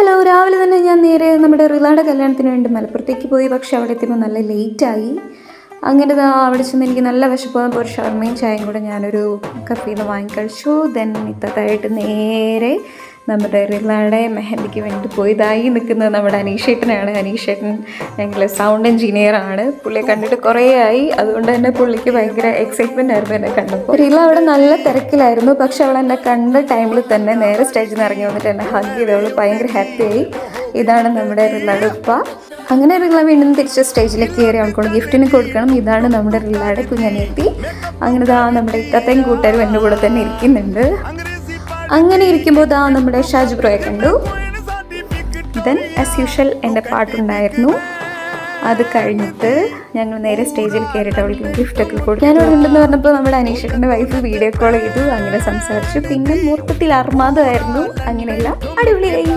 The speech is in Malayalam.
ഹലോ, രാവിലെ തന്നെ ഞാൻ നേരെ നമ്മുടെ റിലായുടെ കല്യാണത്തിന് വേണ്ടി മലപ്പുറത്തേക്ക് പോയി. പക്ഷെ അവിടെ എത്തിയപ്പോൾ നല്ല ലേറ്റായി. അങ്ങനെ അവിടെ ചെന്ന് എനിക്ക് നല്ല വിശപ്പ് വന്നപ്പോൾ ഒരു ഷവർമയും ചായയും കൂടെ ഞാനൊരു കഫയിൽ നിന്ന് വാങ്ങിക്കഴിച്ചു. ദെൻ ഇത്തത്തായിട്ട് നേരെ നമ്മുടെ റിലായുടെ മെഹന്തിക്ക് വേണ്ടി പോയി. ഇതായി നിൽക്കുന്നത് നമ്മുടെ അനീഷേട്ടനാണ്. അനീഷേട്ടൻ ഞങ്ങൾ സൗണ്ട് എൻജിനീയറാണ്. പുള്ളിയെ കണ്ടിട്ട് കുറേ ആയി. അതുകൊണ്ട് തന്നെ പുള്ളിക്ക് ഭയങ്കര എക്സൈറ്റ്മെൻ്റ് ആയിരുന്നു എന്നെ കണ്ടപ്പോൾ. റില അവിടെ നല്ല തിരക്കിലായിരുന്നു. പക്ഷെ അവൾ എന്നെ കണ്ട ടൈമിൽ തന്നെ നേരെ സ്റ്റേജിൽ നിന്ന് ഇറങ്ങി വന്നിട്ട് എന്നെ ഹഗ് ചെയ്ത് അവൾ ഭയങ്കര ഹാപ്പിയായി. ഇതാണ് നമ്മുടെ റിലയുടെ ഉപ്പ. അങ്ങനെ റില വീണ്ടും തിരിച്ച് സ്റ്റേജിലേക്ക് കയറി അവൾക്കൊണ്ട് ഗിഫ്റ്റിന് കൊടുക്കണം. ഇതാണ് നമ്മുടെ റിലയുടെ കുഞ്ഞനിയത്തി. അങ്ങനെ നമ്മുടെ ഇത്തത്തെയും കൂട്ടുകാരും എൻ്റെ കൂടെ തന്നെ ഇരിക്കുന്നുണ്ട്. അങ്ങനെ ഇരിക്കുമ്പോൾ നമ്മുടെ ഷാജു ബ്രോയെ കണ്ടു. ദെൻ ആസ് യൂഷ്വൽ എൻ്റെ പാട്ടുണ്ടായിരുന്നു. അത് കഴിഞ്ഞിട്ട് ഞങ്ങൾ നേരെ സ്റ്റേജിൽ കയറിയിട്ട് അവൾക്ക് ഗിഫ്റ്റൊക്കെ കൊടുത്തു. ഞാനവിടെ ഉണ്ടെന്ന് പറഞ്ഞപ്പോൾ നമ്മുടെ അനീഷേട്ടൻ്റെ വൈഫ് വീഡിയോ കോൾ ചെയ്തു. അങ്ങനെ സംസാരിച്ചു. പിന്നെ മൊത്തത്തിൽ അർമാദമായിരുന്നു. അങ്ങനെയെല്ലാം അടിപൊളിയായി.